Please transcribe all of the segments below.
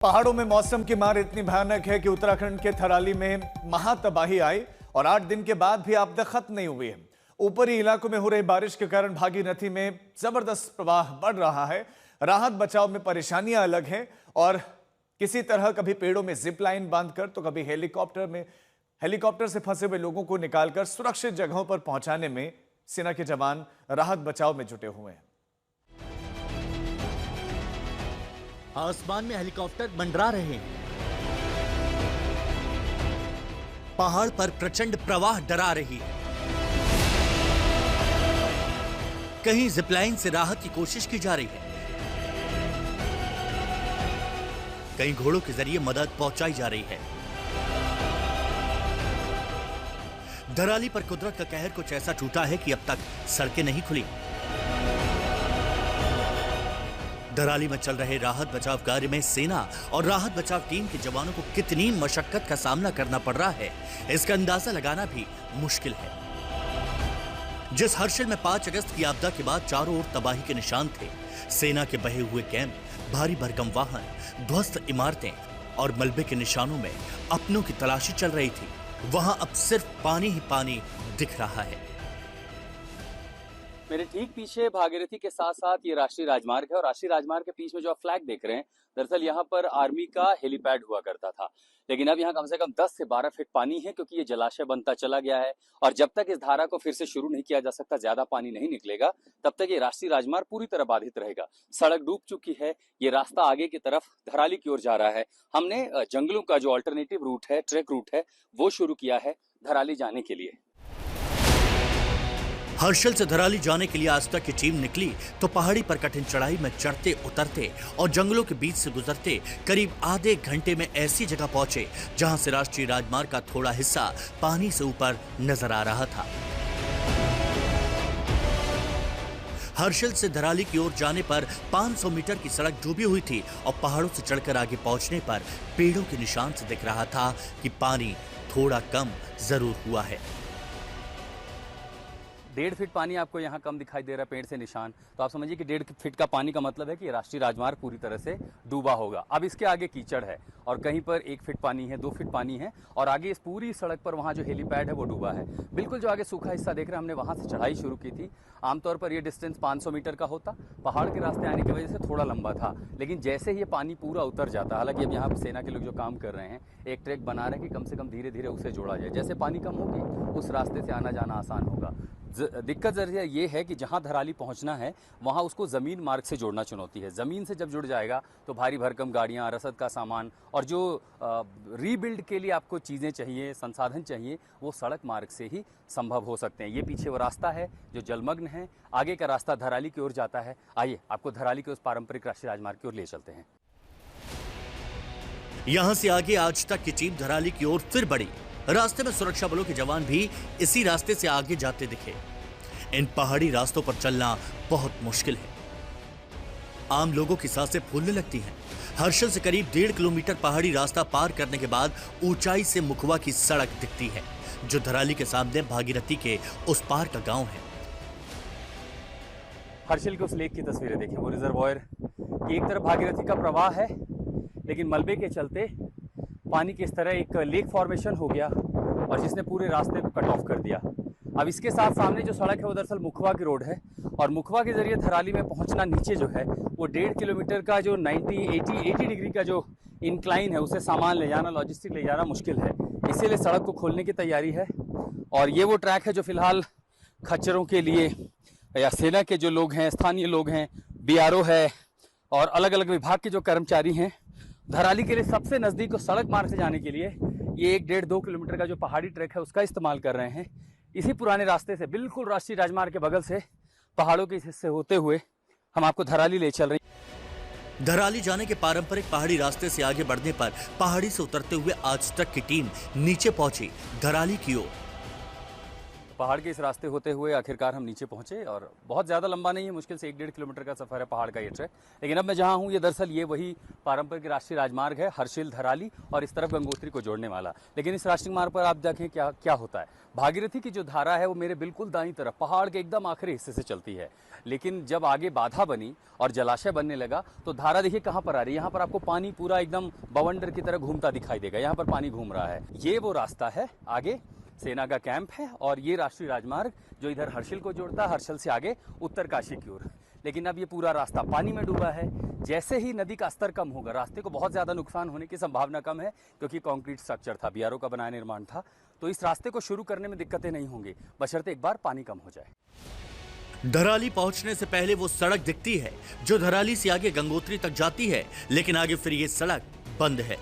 पहाड़ों में मौसम की मार इतनी भयानक है कि उत्तराखंड के थराली में महातबाही आई और 8 दिन के बाद भी आपदा खत्म नहीं हुई है। ऊपरी इलाकों में हो रही बारिश के कारण भागीरथी में जबरदस्त प्रवाह बढ़ रहा है। राहत बचाव में परेशानियां अलग हैं और किसी तरह कभी पेड़ों में जिप लाइन बांधकर तो कभी हेलीकॉप्टर से फंसे हुए लोगों को निकालकर सुरक्षित जगहों पर पहुंचाने में सेना के जवान राहत बचाव में जुटे हुए हैं। आसमान में हेलीकॉप्टर मंडरा रहे हैं। पहाड़ पर प्रचंड प्रवाह डरा रही है। कहीं जिपलाइन से राहत की कोशिश की जा रही है, कहीं घोड़ों के जरिए मदद पहुंचाई जा रही है। धराली पर कुदरत का कहर कुछ ऐसा टूटा है कि अब तक सड़कें नहीं खुली। धराली में चल रहे राहत बचाव कार्य में सेना और राहत बचाव टीम के जवानों को कितनी मशक्कत का सामना करना पड़ रहा है, इसका अंदाजा लगाना भी मुश्किल है। जिस हर्षिल में 5 अगस्त की आपदा के बाद चारों ओर तबाही के निशान थे, सेना के बहे हुए कैंप, भारी भरकम वाहन, ध्वस्त इमारतें और मलबे के निशानों में अपनों की तलाशी चल रही थी, वहां अब सिर्फ पानी ही पानी दिख रहा है। मेरे ठीक पीछे भागीरथी के साथ साथ ये राष्ट्रीय राजमार्ग है और राष्ट्रीय राजमार्ग के बीच में जो आप फ्लैग देख रहे हैं, दरअसल यहाँ पर आर्मी का हेलीपैड हुआ करता था, लेकिन अब यहाँ कम से कम 10 से 12 फीट पानी है क्योंकि ये जलाशय बनता चला गया है और जब तक इस धारा को फिर से शुरू नहीं किया जा सकता, ज्यादा पानी नहीं निकलेगा, तब तक ये राष्ट्रीय राजमार्ग पूरी तरह बाधित रहेगा। सड़क डूब चुकी है, ये रास्ता आगे की तरफ धराली की ओर जा रहा है। हमने जंगलों का जो ऑल्टरनेटिव रूट है, ट्रैक रूट है, वो शुरू किया है धराली जाने के लिए। हर्षिल से धराली जाने के लिए आज तक की टीम निकली तो पहाड़ी पर कठिन चढ़ाई में चढ़ते उतरते और जंगलों के बीच से गुजरते करीब आधे घंटे में ऐसी जगह पहुंचे जहां से राष्ट्रीय राजमार्ग का थोड़ा हिस्सा पानी से ऊपर नजर आ रहा था। हर्षिल से धराली की ओर जाने पर 500 मीटर की सड़क डूबी हुई थी और पहाड़ों से चढ़कर आगे पहुंचने पर पेड़ों के निशान से दिख रहा था कि पानी थोड़ा कम जरूर हुआ है। 1.5 फीट पानी आपको यहाँ कम दिखाई दे रहा है पेड़ से निशान, तो आप समझिए कि 1.5 फीट का पानी का मतलब है कि राष्ट्रीय राजमार्ग पूरी तरह से डूबा होगा। अब इसके आगे कीचड़ है और कहीं पर 1 फीट पानी है, 2 फीट पानी है और आगे इस पूरी सड़क पर वहाँ जो हेलीपैड है वो डूबा है। बिल्कुल जो आगे सूखा हिस्सा देख रहे हैं, हमने वहाँ से चढ़ाई शुरू की थी। आमतौर पर ये डिस्टेंस 500 मीटर का होता, पहाड़ के रास्ते आने की वजह से थोड़ा लंबा था, लेकिन जैसे ही ये पानी पूरा उतर जाता, हालांकि अब यहाँ सेना के लोग जो काम कर रहे हैं एक ट्रैक बना रहे हैं कि कम से कम धीरे धीरे उसे जोड़ा जाए। जैसे पानी कम होगी उस रास्ते से आना जाना आसान होगा। दिक्कत जरिए ये है कि जहां धराली पहुंचना है वहां उसको ज़मीन मार्ग से जोड़ना चुनौती है। ज़मीन से जब जुड़ जाएगा तो भारी भरकम गाड़ियां, रसद का सामान और जो रीबिल्ड के लिए आपको चीज़ें चाहिए, संसाधन चाहिए, वो सड़क मार्ग से ही संभव हो सकते हैं। ये पीछे वो रास्ता है जो जलमग्न है, आगे का रास्ता धराली की ओर जाता है। आइए आपको धराली के उस पारंपरिक राष्ट्रीय राजमार्ग की ओर ले चलते हैं। यहां से आगे आज तक की टीम धराली की ओर फिर बढ़ी। रास्ते में सुरक्षा बलों के जवान भी इसी रास्ते से आगे जाते दिखे। इन पहाड़ी रास्तों पर चलना बहुत मुश्किल है, आम लोगों की सांसें फूलने लगती हैं। हर्षिल से करीब 1.5 किलोमीटर पहाड़ी रास्ता पार करने के बाद ऊंचाई से मुखवा की सड़क दिखती है जो धराली के सामने भागीरथी के उस पार का गांव है। हर्षिल के उस लेक की तस्वीरें देखें, वो रिजर्वॉयर की एक तरफ भागीरथी का प्रवाह है, लेकिन मलबे के चलते पानी की इस तरह एक लेक फॉर्मेशन हो गया और जिसने पूरे रास्ते को कट ऑफ कर दिया। अब इसके साथ सामने जो सड़क है वो दरअसल मुखवा की रोड है और मुखवा के जरिए धराली में पहुंचना नीचे जो है वो 1.5 किलोमीटर का जो 80 डिग्री का जो इंक्लाइन है, उसे सामान ले जाना, लॉजिस्टिक ले जाना मुश्किल है। इसीलिए सड़क को खोलने की तैयारी है और ये वो ट्रैक है जो फिलहाल खच्चरों के लिए या सेना के जो लोग हैं, स्थानीय लोग हैं, BRO है और अलग अलग विभाग के जो कर्मचारी हैं, धराली के लिए सबसे नज़दीक सड़क मार्ग से जाने के लिए ये 1-1.5-2 किलोमीटर का जो पहाड़ी ट्रैक है उसका इस्तेमाल कर रहे हैं। इसी पुराने रास्ते से बिल्कुल राष्ट्रीय राजमार्ग के बगल से पहाड़ों के इस हिस्से होते हुए हम आपको धराली ले चल रहे हैं। धराली जाने के पारंपरिक पहाड़ी रास्ते से आगे बढ़ने पर पहाड़ी से उतरते हुए आज तक की टीम नीचे पहुंची धराली की ओर। पहाड़ के इस रास्ते होते हुए आखिरकार हम नीचे पहुंचे और बहुत ज़्यादा लंबा नहीं है, मुश्किल से 1-1.5 किलोमीटर का सफ़र है पहाड़ का ये ट्रैक। लेकिन अब मैं जहां हूं ये दरअसल ये वही पारंपरिक राष्ट्रीय राजमार्ग है, हर्षिल धराली और इस तरफ गंगोत्री को जोड़ने वाला। लेकिन इस राष्ट्रीय मार्ग पर आप देखें क्या क्या होता है। भागीरथी की जो धारा है वो मेरे बिल्कुल दाईं तरफ पहाड़ के एकदम आखिरी हिस्से से चलती है, लेकिन जब आगे बाधा बनी और जलाशय बनने लगा तो धारा देखिए कहां पर आ रही है। यहाँ पर आपको पानी पूरा एकदम बवंडर की तरह घूमता दिखाई देगा। यहाँ पर पानी घूम रहा है, ये वो रास्ता है, आगे सेना का कैंप है और ये राष्ट्रीय राजमार्ग जो इधर हर्षिल को जोड़ता है, हर्षिल से आगे उत्तरकाशी की ओर। लेकिन अब ये पूरा रास्ता पानी में डूबा है। जैसे ही नदी का स्तर कम होगा, रास्ते को बहुत ज्यादा नुकसान होने की संभावना कम है क्योंकि कंक्रीट स्ट्रक्चर था, बीआरओ का बनाया निर्माण था, तो इस रास्ते को शुरू करने में दिक्कतें नहीं होंगी बशर्ते एक बार पानी कम हो जाए। धराली पहुंचने से पहले वो सड़क दिखती है जो धराली से आगे गंगोत्री तक जाती है, लेकिन आगे फिर ये सड़क बंद है।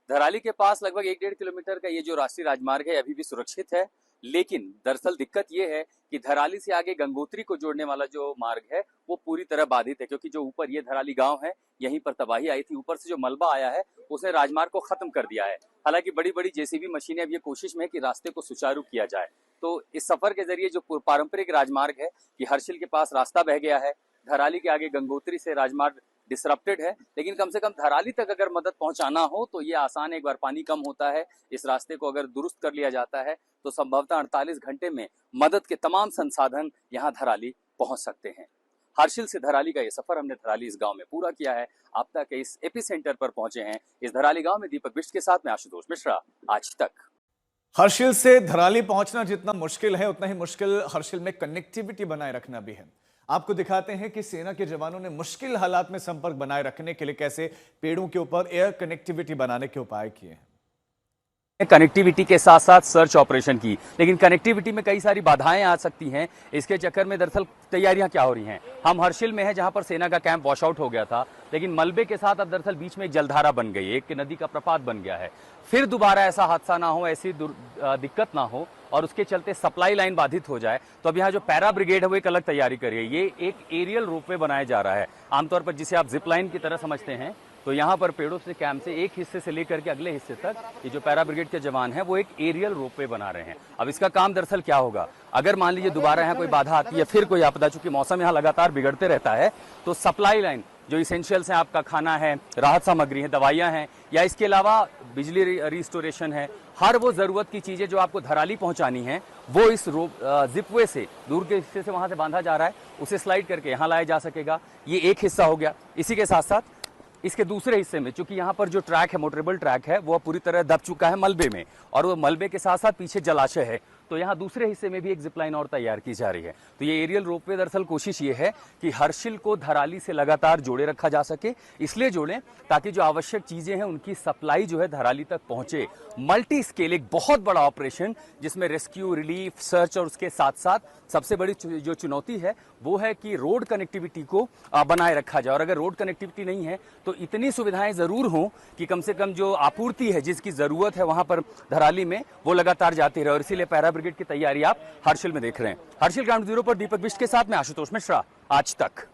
धराली के पास लगभग 1-1.5 किलोमीटर का ये जो राष्ट्रीय राजमार्ग है अभी भी सुरक्षित है, लेकिन दरअसल दिक्कत ये है कि धराली से आगे गंगोत्री को जोड़ने वाला जो मार्ग है वो पूरी तरह बाधित है, क्योंकि जो ऊपर ये धराली गांव है यहीं पर तबाही आई थी, ऊपर से जो मलबा आया है उसने राजमार्ग को खत्म कर दिया है। हालांकि बड़ी बड़ी जेसीबी मशीनें अब ये कोशिश में है कि रास्ते को सुचारू किया जाए। तो इस सफर के जरिए जो पारंपरिक राजमार्ग है कि हर्षिल के पास रास्ता बह गया है, धराली के आगे गंगोत्री से राजमार्ग डिसरप्टेड है, लेकिन कम से कम धराली तक अगर मदद पहुंचाना हो तो ये आसान है। एक बार पानी कम होता है, इस रास्ते को अगर दुरुस्त कर लिया जाता है तो संभवतः 48 घंटे में मदद के तमाम संसाधन यहाँ धराली पहुंच सकते हैं। हर्षिल से धराली का ये सफर हमने धराली इस गांव में पूरा किया है। आप तक इस एपी सेंटर पर पहुंचे हैं इस धराली गांव में। दीपक बिष्ट के साथ में आशुतोष मिश्रा, आज तक। हर्षिल से धराली पहुंचना जितना मुश्किल है उतना ही मुश्किल हर्षिल में कनेक्टिविटी बनाए रखना भी है। आपको दिखाते हैं कि सेना के जवानों ने मुश्किल हालात में संपर्क बनाए रखने के लिए कैसे पेड़ों के ऊपर एयर कनेक्टिविटी बनाने के उपाय किए हैं। कनेक्टिविटी के साथ साथ सर्च ऑपरेशन की, लेकिन कनेक्टिविटी में कई सारी बाधाएं आ सकती हैं। इसके चक्कर में दरअसल तैयारियां क्या हो रही हैं। हम हर्षिल में हैं जहां पर सेना का कैंप वॉश आउट हो गया था, लेकिन मलबे के साथ अब दरअसल बीच में एक जलधारा बन गई है, एक नदी का प्रपात बन गया है। फिर दोबारा ऐसा हादसा ना हो, ऐसी दिक्कत ना हो और उसके चलते सप्लाई लाइन बाधित हो जाए, तो अब यहाँ जो पैरा ब्रिगेड है वो एक अलग तैयारी कर रही है। ये एक एरियल रोपवे बनाया जा रहा है, आमतौर पर जिसे आप जिप लाइन की तरह समझते हैं। तो यहाँ पर पेड़ों से कैंप से एक हिस्से से लेकर के अगले हिस्से तक ये जो पैरा ब्रिगेड के जवान हैं वो एक एरियल रोपवे बना रहे हैं। अब इसका काम दरअसल क्या होगा, अगर मान लीजिए दोबारा यहाँ कोई बाधा आती है, फिर कोई आपदा, चूंकि मौसम यहाँ लगातार बिगड़ते रहता है, तो सप्लाई लाइन जो इसेंशियल्स हैं, आपका खाना है, राहत सामग्री है, दवाइयाँ हैं, या इसके अलावा बिजली रिस्टोरेशन है, हर वो जरूरत की चीजें जो आपको धराली पहुंचानी है वो इस जिपवे से दूर के हिस्से से वहां से बांधा जा रहा है, उसे स्लाइड करके यहाँ लाया जा सकेगा। ये एक हिस्सा हो गया। इसी के साथ साथ इसके दूसरे हिस्से में, चूंकि यहाँ पर जो ट्रैक है, मोटरेबल ट्रैक है, वो पूरी तरह दब चुका है मलबे में, और वो मलबे के साथ साथ पीछे जलाशय है, तो यहाँ दूसरे हिस्से में भी एक जिपलाइन और तैयार की जा रही है। तो ये एरियल रोपवे दरअसल कोशिश ये है कि हर्षिल को धराली से लगातार जोड़े रखा जा सके, इसलिए जोड़ें ताकि जो आवश्यक चीजें हैं उनकी सप्लाई जो है धराली तक पहुंचे। मल्टी स्केल एक बहुत बड़ा ऑपरेशन जिसमें रेस्क्यू, रिलीफ, सर्च और उसके साथ साथ सबसे बड़ी जो चुनौती है वो है कि रोड कनेक्टिविटी को बनाए रखा जाए। और अगर रोड कनेक्टिविटी नहीं है तो इतनी सुविधाएं जरूर हों कि कम से कम जो आपूर्ति है, जिसकी जरूरत है वहां पर धराली में, वो लगातार जाती रहे। और इसीलिए पैरा ब्रिगेड की तैयारी आप हर्षिल में देख रहे हैं। हर्षिल ग्राउंड जीरो पर दीपक बिष्ट के साथ में आशुतोष मिश्रा, आज तक।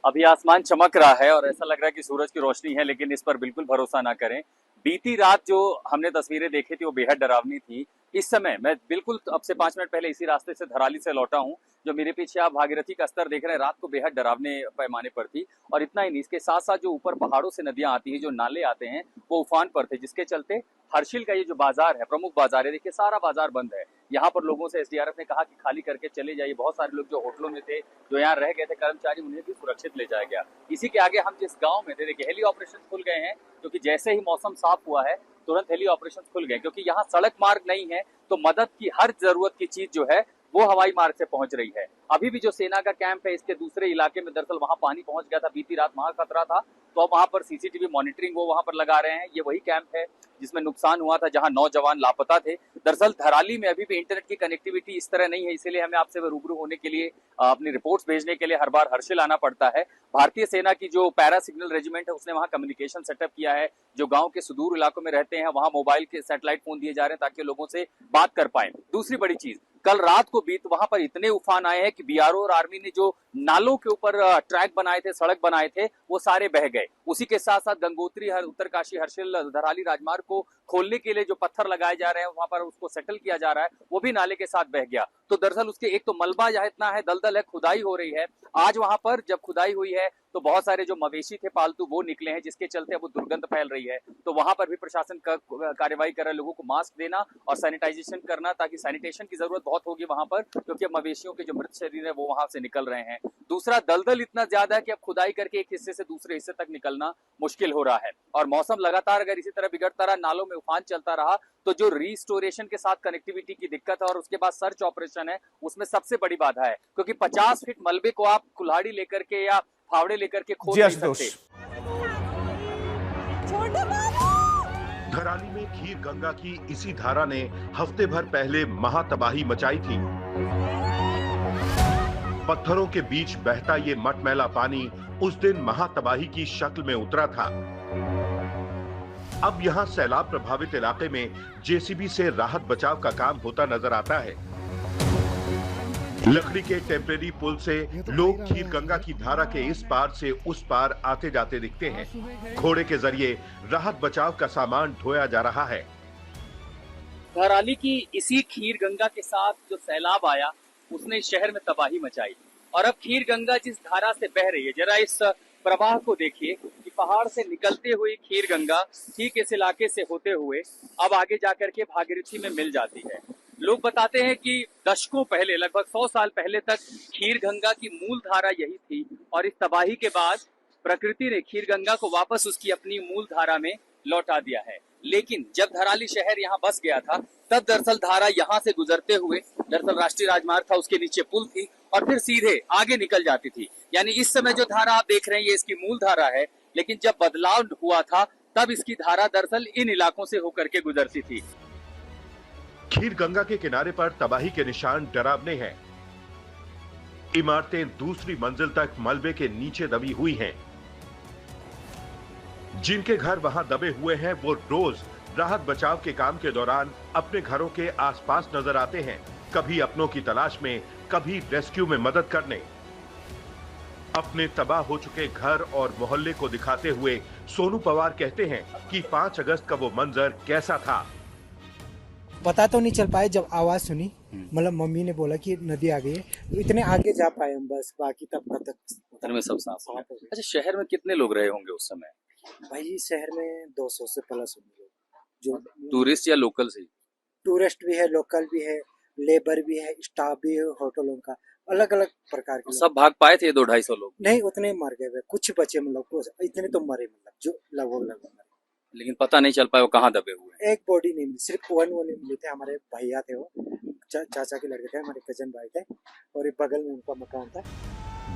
अभी आसमान चमक रहा है और ऐसा लग रहा है कि सूरज की रोशनी है, लेकिन इस पर बिल्कुल भरोसा ना करें। बीती रात जो हमने तस्वीरें देखी थी वो बेहद डरावनी थी। इस समय मैं बिल्कुल अब से 5 मिनट पहले इसी रास्ते से धराली से लौटा हूं। जो मेरे पीछे आप भागीरथी का स्तर देख रहे हैं, रात को बेहद डरावने पैमाने पर थी। और इतना ही नहीं, इसके साथ साथ जो ऊपर पहाड़ों से नदियां आती हैं, जो नाले आते हैं, वो उफान पर थे, जिसके चलते हर्षिल का ये जो बाजार है, प्रमुख बाजार है, देखिए सारा बाजार बंद है। यहाँ पर लोगों से एसडीआरएफ ने कहा कि खाली करके चले जाइए। बहुत सारे लोग जो होटलों में थे, जो यहाँ रह गए थे कर्मचारी, उन्हें भी सुरक्षित ले जाया गया। इसी के आगे हम जिस गाँव में थे, देखिए हेली ऑपरेशन खुल गए हैं, क्योंकि जैसे ही मौसम साफ हुआ है तुरंत हेली ऑपरेशन खुल गए, क्योंकि यहाँ सड़क मार्ग नहीं है, तो मदद की हर जरूरत की चीज जो है वो हवाई मार्ग से पहुंच रही है। अभी भी जो सेना का कैंप है इसके दूसरे इलाके में दरअसल वहां पानी पहुंच गया था, बीती रात वहां खतरा था, तो अब वहां पर सीसीटीवी मॉनिटरिंग वो वहां पर लगा रहे हैं। ये वही कैंप है जिसमें नुकसान हुआ था, जहां 9 जवान लापता थे। दरअसल धराली में अभी भी इंटरनेट की कनेक्टिविटी इस तरह नहीं है, इसीलिए हमें आपसे रूबरू होने के लिए, अपनी रिपोर्ट्स भेजने के लिए हर बार हर्षिल आना पड़ता है। भारतीय सेना की जो पैरा सिग्नल रेजिमेंट है उसने वहां कम्युनिकेशन सेटअप किया है। जो गांव के सुदूर इलाकों में रहते हैं वहां मोबाइल के सैटेलाइट फोन दिए जा रहे हैं ताकि लोगों से बात कर पाए। दूसरी बड़ी चीज, कल रात को भी तो वहां पर इतने उफान आए हैं कि बीआरओ और आर्मी ने जो नालों के ऊपर ट्रैक बनाए थे, सड़क बनाए थे, वो सारे बह गए। उसी के साथ साथ गंगोत्री उत्तरकाशी हर्षिल धराली राजमार्ग को खोलने के लिए जो पत्थर लगाए जा रहे हैं, वहां पर उसको सेटल किया जा रहा है, वो भी नाले के साथ बह गया। तो दरअसल उसके एक तो मलबा यहाँ इतना है, दलदल है, खुदाई हो रही है। आज वहां पर जब खुदाई हुई है तो बहुत सारे जो मवेशी थे पालतू वो निकले हैं, जिसके चलते अब वो दुर्गंध फैल रही है। तो वहां पर भी प्रशासन का कार्रवाई कर रहा है, लोगों को मास्क देना और सैनिटाइजेशन करना, ताकि सैनिटेशन की जरूरत बहुत होगी वहां पर, क्योंकि अब मवेशियों के जो मृत शरीर है वो वहां से निकल रहे हैं। दूसरा, दलदल इतना ज्यादा है कि अब खुदाई करके एक हिस्से से दूसरे हिस्से तक निकलना मुश्किल हो रहा है। और मौसम लगातार अगर इसी तरह बिगड़ता रहा, नालों में उफान चलता रहा, तो जो रिस्टोरेशन के साथ कनेक्टिविटी की दिक्कत है और उसके बाद सर्च ऑपरेशन है, उसमें सबसे बड़ी बाधा है, क्योंकि 50 फीट मलबे को आप कुल्हाड़ी लेकर के या फावड़े लेकर के खोद नहीं सकते। धराली में खीर गंगा की इसी धारा ने हफ्ते भर पहले महातबाही मचाई थी। पत्थरों के बीच बहता ये मटमैला पानी उस दिन महातबाही की शक्ल में उतरा था। अब यहां सैलाब प्रभावित इलाके में जेसीबी से राहत बचाव का काम होता नजर आता है। लकड़ी के टेम्परेरी पुल से लोग खीर गंगा की धारा के इस पार से उस पार आते जाते दिखते हैं। घोड़े के जरिए राहत बचाव का सामान ढोया जा रहा है। धराली की इसी खीर गंगा के साथ जो सैलाब आया, उसने शहर में तबाही मचाई। और अब खीर गंगा जिस धारा से बह रही है, जरा इस प्रवाह को देखिए कि पहाड़ से निकलते हुए खीर गंगा ठीक इस इलाके से होते हुए अब आगे जाकर के भागीरथी में मिल जाती है। लोग बताते हैं कि दशकों पहले, लगभग 100 साल पहले तक खीर गंगा की मूल धारा यही थी, और इस तबाही के बाद प्रकृति ने खीर गंगा को वापस उसकी अपनी मूल धारा में लौटा दिया है। लेकिन जब धराली शहर यहाँ बस गया था, तब दरअसल धारा यहाँ से गुजरते हुए, दरअसल राष्ट्रीय राजमार्ग था, उसके नीचे पुल थी और फिर सीधे आगे निकल जाती थी। यानी इस समय जो धारा आप देख रहे हैं ये इसकी मूल धारा है, लेकिन जब बदलाव हुआ था तब इसकी धारा दरअसल इन इलाकों से होकर के गुजरती थी। खीर गंगा के किनारे पर तबाही के निशान डरावने हैं। इमारतें दूसरी मंजिल तक मलबे के नीचे दबी हुई हैं। जिनके घर वहां दबे हुए हैं वो रोज राहत बचाव के काम के दौरान अपने घरों के आसपास नजर आते हैं, कभी अपनों की तलाश में, कभी रेस्क्यू में मदद करने। अपने तबाह हो चुके घर और मोहल्ले को दिखाते हुए सोनू पवार कहते हैं कि 5 अगस्त का वो मंजर कैसा था। पता तो नहीं चल पाया, जब आवाज सुनी, मतलब मम्मी ने बोला कि नदी आ गई है, तो इतने आगे जा पाए हम बस, बाकी तब तक उधर में सब साफ हो गया। अच्छा, शहर में कितने लोग रहे होंगे उस समय? भाई शहर में 200 से प्लस होंगे, जो टूरिस्ट या लोकल से? टूरिस्ट भी है, लोकल भी है, लेबर भी है, स्टाफ भी है, होटलों का अलग अलग प्रकार के। सब भाग पाए थे 200-250 लोग? नहीं, उतने मर गए, कुछ बचे, मतलब इतने तो मरे, मतलब जो लगभग मरे, लेकिन पता नहीं चल पाया वो कहाँ दबे हुए। एक बॉडी नहीं मिली, सिर्फ वन मिले थे। हमारे भैया थे, वो चाचा के लड़के थे, हमारे कजन भाई थे, और एक बगल में उनका मकान था।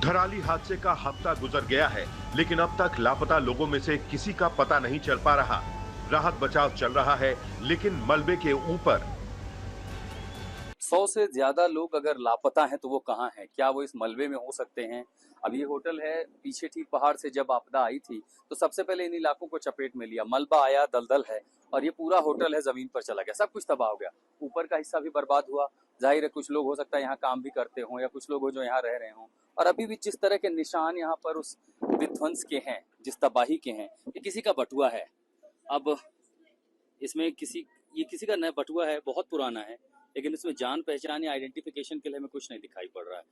धराली हादसे का हफ्ता गुजर गया है, लेकिन अब तक लापता लोगों में से किसी का पता नहीं चल पा रहा। राहत बचाव चल रहा है, लेकिन मलबे के ऊपर 100 से ज्यादा लोग अगर लापता हैं तो वो कहाँ हैं? क्या वो इस मलबे में हो सकते हैं? अब ये होटल है पीछे, ठीक पहाड़ से जब आपदा आई थी तो सबसे पहले इन इलाकों को चपेट में लिया, मलबा आया, दलदल है, और ये पूरा होटल है जमीन पर चला गया, सब कुछ तबाह हो गया। ऊपर का हिस्सा भी बर्बाद हुआ। जाहिर है कुछ लोग हो सकता है यहाँ काम भी करते हों, या कुछ लोग हो जो यहाँ रह रहे हों, और अभी भी जिस तरह के निशान यहाँ पर उस विध्वंस के हैं, जिस तबाही के हैं, ये किसी का बटुआ है। अब इसमें किसी का नया बटुआ है, बहुत पुराना है, लेकिन इसमें जान पहचान या आइडेंटिफिकेशन के लिए हमें कुछ नहीं दिखाई पड़ रहा है।